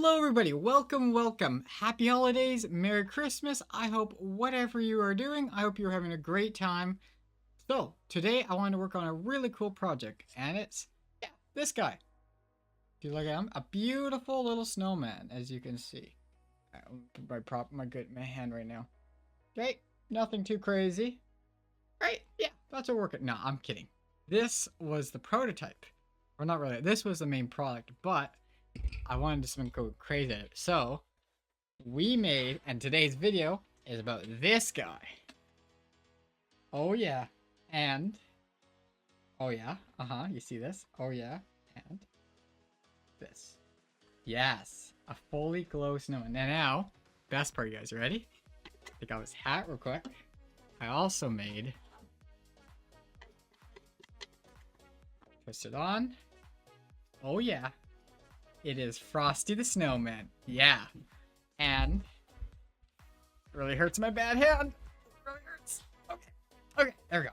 Hello everybody, welcome. Happy holidays, Merry Christmas. I hope whatever you are doing, I hope you're having a great time. So, today I want to work on a really cool project, and it's, this guy. Do you look at him? A beautiful little snowman, as you can see. My hand right now. Okay, nothing too crazy. Right, yeah, that's what we're working. No, I'm kidding. This was the prototype. Or not really, this was the main product, but I wanted to go crazy at it. So, we made, and today's video is about this guy. Oh yeah, and, oh yeah, you see this? Oh yeah, and this. Yes, a fully glow snowman. And now, best part, you guys, ready? Take off his hat real quick. I also made, twist it on. Oh yeah. It is Frosty the Snowman. Yeah. And it really hurts my bad hand. It really hurts. Okay, there we go.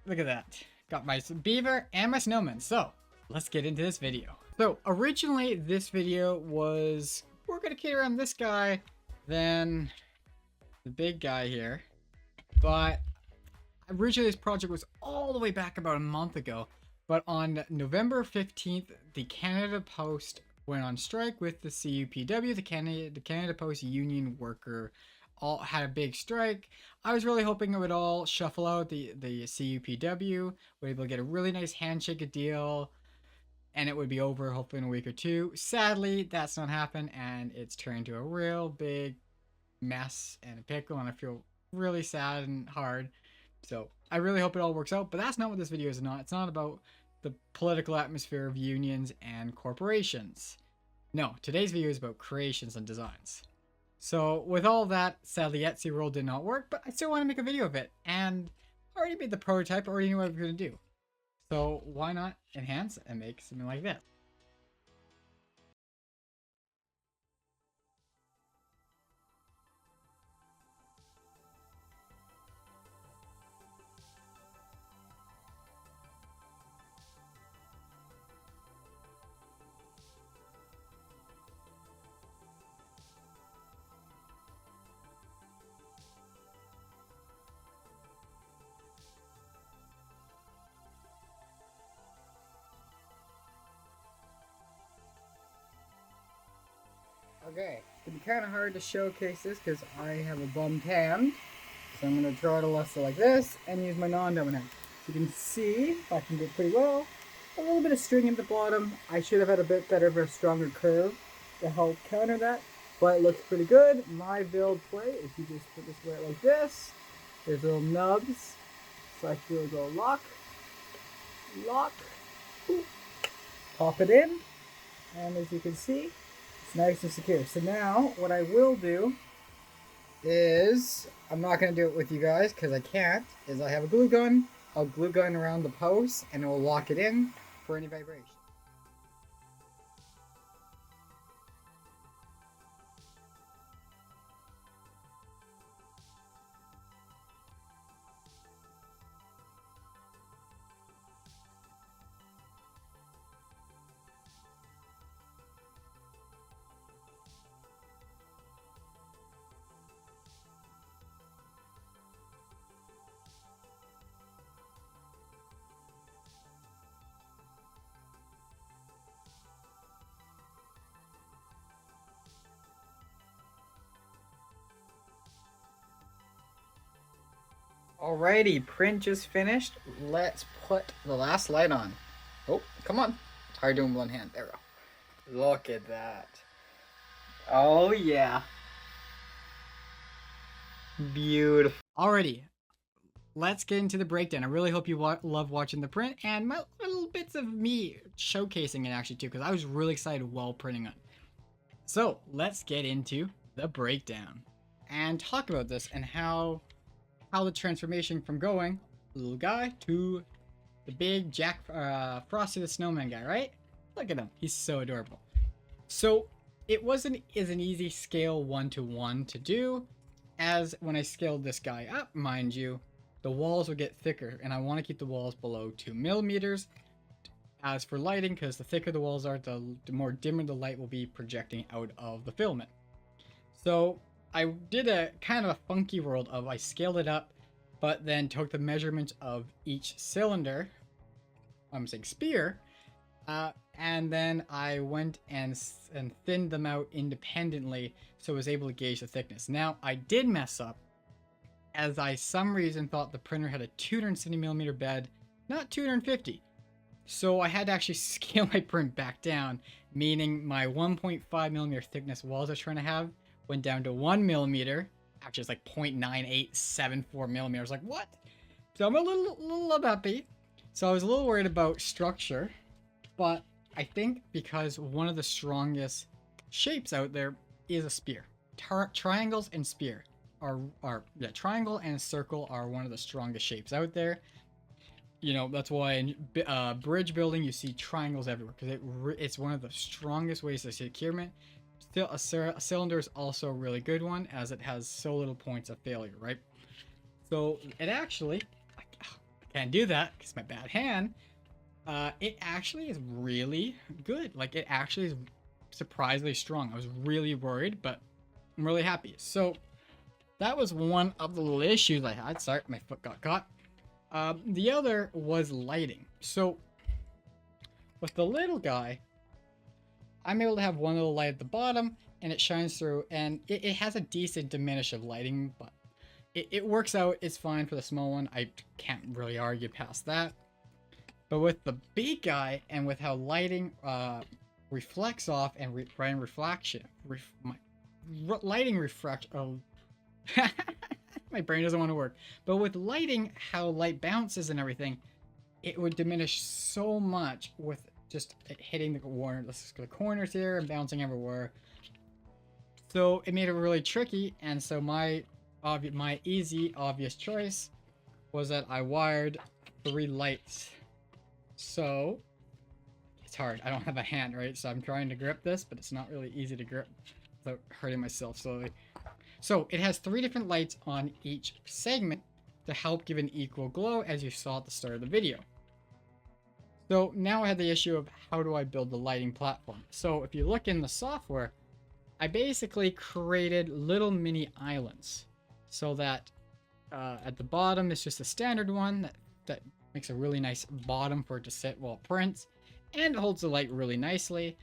Look at that. Got my beaver and my snowman. So, let's get into this video. So, originally this video was, we're gonna cater around this guy, then the big guy here. But originally this project was all the way back about a month ago. But on November 15th, the Canada Post went on strike with the CUPW, the Canada Post Union Worker, all had a big strike. I was really hoping it would all shuffle out. The CUPW were able to get a really nice handshake deal, and it would be over hopefully in a week or two. Sadly, that's not happened, and it's turned into a real big mess and a pickle, and I feel really sad and hard. So I really hope it all works out, but that's not what this video is. It's not about the political atmosphere of unions and corporations. No, today's video is about creations and designs. So with all that, sadly Etsy World did not work, but I still want to make a video of it, and I already made the prototype, I already knew what I was going to do. So why not enhance and make something like this? Okay, it's gonna be kind of hard to showcase this because I have a bummed hand. So I'm gonna draw it a lesser like this and use my non-dominant hand. So you can see, if I can do it pretty well, a little bit of string at the bottom. I should have had a bit better of a stronger curve to help counter that, but it looks pretty good. My build play is you just put this away like this. There's little nubs, so I feel go lock, boop, pop it in, and as you can see, it's nice and secure. So now, what I will do is, I'm not going to do it with you guys because I can't, is I have a glue gun. I'll glue gun around the post and it will lock it in for any vibration. Alrighty, print just finished. Let's put the last light on. Oh, come on. It's hard doing one hand. There we go. Look at that. Oh yeah. Beautiful. Alrighty, let's get into the breakdown. I really hope you love watching the print and my little bits of me showcasing it actually too, because I was really excited while printing it. So let's get into the breakdown and talk about this and how the transformation from going little guy to the big Frosty the Snowman guy, right? Look at him, he's so adorable. So it wasn't as an easy scale 1-to-1 to do, as when I scaled this guy up, mind you, the walls would get thicker, and I want to keep the walls below 2 millimeters. as for lighting, because the thicker the walls are, the more dimmer the light will be projecting out of the filament. So I did a kind of a funky world of I scaled it up, but then took the measurements of each cylinder, I'm saying spear, and then I went and thinned them out independently so I was able to gauge the thickness. Now, I did mess up, as I some reason thought the printer had a 270mm bed, not 250. So I had to actually scale my print back down, meaning my 1.5mm thickness walls I was trying to have went down to 1mm. Actually, it's like 0.9874mm. I was like, what? So I'm a little happy. So I was a little worried about structure, but I think because one of the strongest shapes out there is a spear. Triangles and spear triangle and circle are one of the strongest shapes out there. You know, that's why in bridge building you see triangles everywhere, because it's one of the strongest ways to securement. Still, a cylinder is also a really good one, as it has so little points of failure, right? So it actually, I can't do that because my bad hand. It actually is really good. Like, it actually is surprisingly strong. I was really worried, but I'm really happy. So that was one of the little issues I had. Sorry, my foot got caught. The other was lighting. So with the little guy, I'm able to have one little light at the bottom and it shines through, and it has a decent diminish of lighting, but it works out. It's fine for the small one. I can't really argue past that. But with the big guy, and with how lighting reflects off and lighting refract. Oh, my brain doesn't want to work. But with lighting, how light bounces and everything, it would diminish so much with just hitting the corners here and bouncing everywhere. So it made it really tricky, and so my easy, obvious choice was that I wired 3 lights. So it's hard. I don't have a hand, right? So I'm trying to grip this, but it's not really easy to grip without hurting myself slowly. So it has 3 different lights on each segment to help give an equal glow, as you saw at the start of the video. So now I have the issue of how do I build the lighting platform. So if you look in the software, I basically created little mini islands, so that at the bottom it's just a standard one that makes a really nice bottom for it to sit while it prints, and it holds the light really nicely.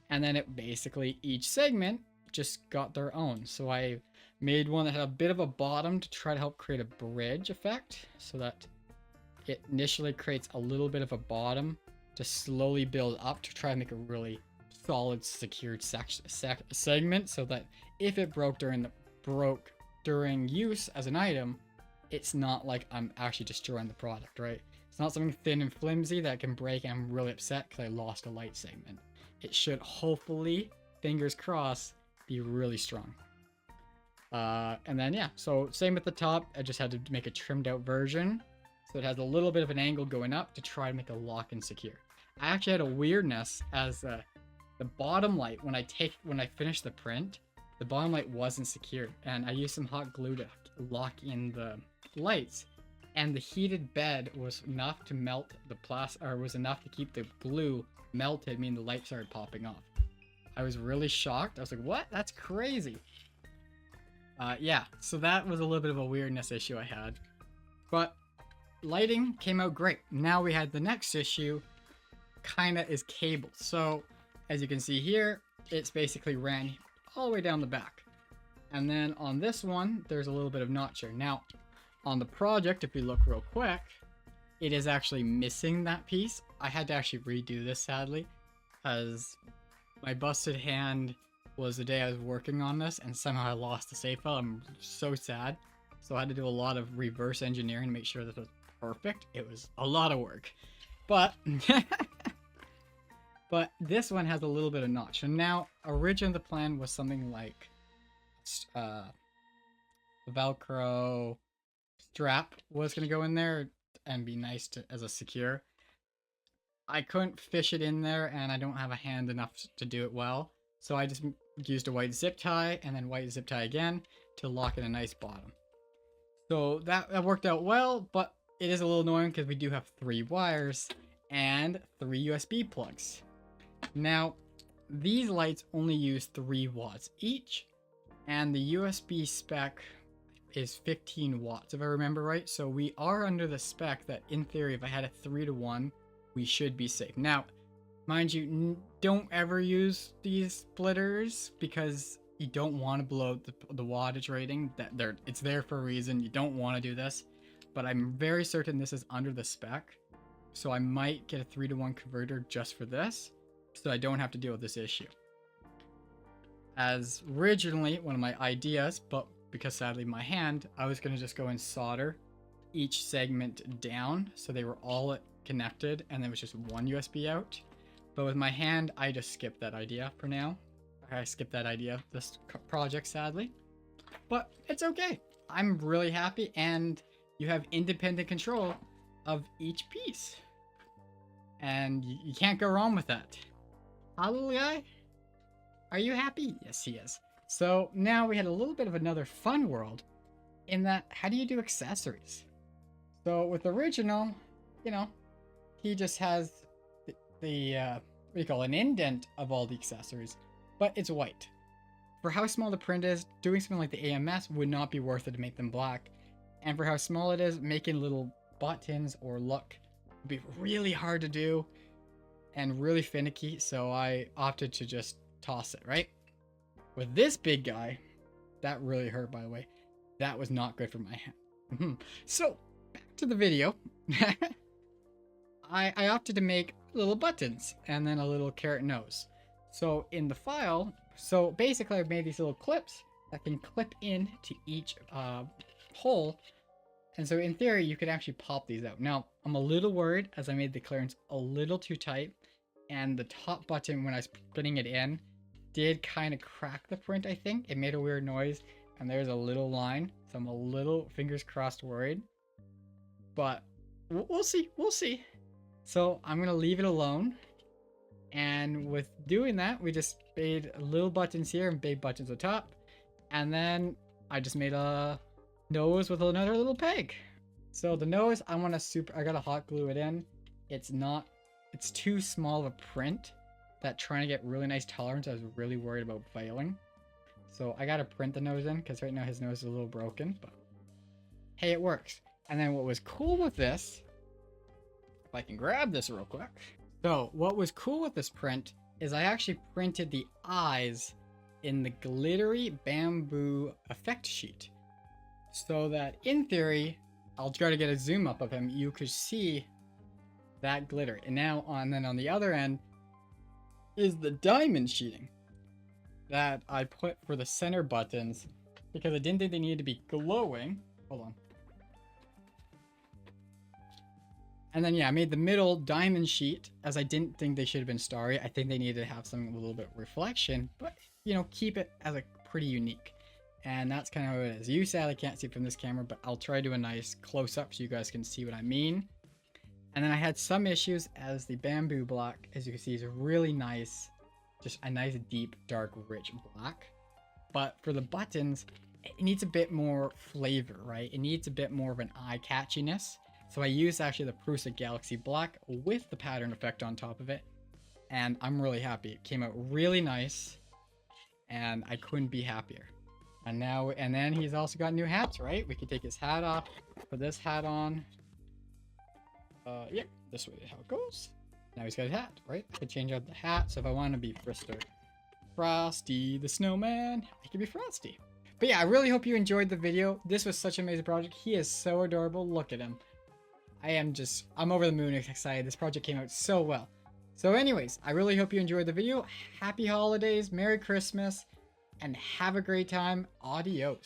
And then it basically, each segment just got their own. So I made one that had a bit of a bottom to try to help create a bridge effect, so that it initially creates a little bit of a bottom to slowly build up to try to make a really solid secured segment, so that if it broke during use as an item, it's not like I'm actually destroying the product, right? It's not something thin and flimsy that can break and I'm really upset because I lost a light segment. It should hopefully, fingers crossed, be really strong. And then yeah, so same at the top. I just had to make a trimmed out version, so it has a little bit of an angle going up to try to make a lock and secure. I actually had a weirdness as the bottom light, when I finished the print, the bottom light wasn't secured, and I used some hot glue to lock in the lights, and the heated bed was enough to melt the plastic, or was enough to keep the glue melted, meaning the light started popping off. I was really shocked. I was like, what? That's crazy. Yeah, so that was a little bit of a weirdness issue I had. But lighting came out great. Now we had the next issue, kinda is cable. So as you can see here, it's basically ran all the way down the back. And then on this one, there's a little bit of notcher. Now, on the project, if we look real quick, it is actually missing that piece. I had to actually redo this, sadly, as my busted hand was the day I was working on this, and somehow I lost the save file. I'm so sad. So I had to do a lot of reverse engineering to make sure this was perfect. It was a lot of work. But but this one has a little bit of notch. And now, originally the plan was something like the Velcro strap was going to go in there and be nice as a secure. I couldn't fish it in there, and I don't have a hand enough to do it well. So I just used a white zip tie and then white zip tie again to lock in a nice bottom. So that worked out well, but it is a little annoying because we do have 3 wires, and 3 USB plugs. Now, these lights only use 3 watts each, and the USB spec is 15 watts if I remember right. So we are under the spec that in theory if I had a 3-to-1 we should be safe. Now mind you, don't ever use these splitters because you don't want to blow the wattage rating. It's there for a reason. You don't want to do this, but I'm very certain this is under the spec, so I might get a 3-to-1 converter just for this so I don't have to deal with this issue. As originally one of my ideas, but because sadly my hand, I was going to just go and solder each segment down so they were all connected and there was just one USB out. But with my hand, I just skipped that idea for now. I skipped that idea this project sadly, but it's okay. I'm really happy, and you have independent control of each piece, and you can't go wrong with that. Huh, little guy? Are you happy? Yes, he is. So now we had a little bit of another fun world in that, how do you do accessories? So with the original, you know, he just has the what do you call an indent of all the accessories, but it's white. For how small the print is, doing something like the AMS would not be worth it to make them black. And for how small it is, making little buttons or look would be really hard to do and really finicky, so I opted to just toss it, right? With this big guy, that really hurt, by the way. That was not good for my hand. So, back to the video. I opted to make little buttons and then a little carrot nose. So in the file, so basically I've made these little clips that can clip in to each hole. And so in theory, you could actually pop these out. Now, I'm a little worried as I made the clearance a little too tight. And the top button, when I was putting it in, did kind of crack the print, I think. It made a weird noise. And there's a little line. So I'm a little, fingers crossed, worried. But we'll see. We'll see. So I'm going to leave it alone. And with doing that, we just made little buttons here and big buttons on top. And then I just made a nose with another little peg. So the nose, I gotta hot glue it in. It's too small of a print that trying to get really nice tolerance, I was really worried about failing. So I gotta print the nose in because right now his nose is a little broken, but hey, it works. And then what was cool with this, if I can grab this real quick. So what was cool with this print is I actually printed the eyes in the glittery bamboo effect sheet. So that in theory, I'll try to get a zoom up of him, you could see that glitter. And now then on the other end is the diamond sheeting that I put for the center buttons because I didn't think they needed to be glowing. Hold on. And then yeah, I made the middle diamond sheet as I didn't think they should have been starry. I think they needed to have something with a little bit of reflection, but you know, keep it as a pretty unique. And that's kind of how it is. You sadly can't see it from this camera, but I'll try to do a nice close-up so you guys can see what I mean. And then I had some issues as the bamboo black, as you can see, is really nice. Just a nice, deep, dark, rich black. But for the buttons, it needs a bit more flavor, right? It needs a bit more of an eye-catchiness. So I used actually the Prusa Galaxy Black with the pattern effect on top of it. And I'm really happy. It came out really nice. And I couldn't be happier. And then he's also got new hats, right? We can take his hat off, put this hat on. Yep, this way is how it goes. Now he's got a hat, right? I can change out the hat. So if I want to be Frosty the Snowman, I can be Frosty. But yeah, I really hope you enjoyed the video. This was such an amazing project. He is so adorable. Look at him. I'm over the moon excited. This project came out so well. So anyways, I really hope you enjoyed the video. Happy holidays, Merry Christmas, and have a great time. Adios.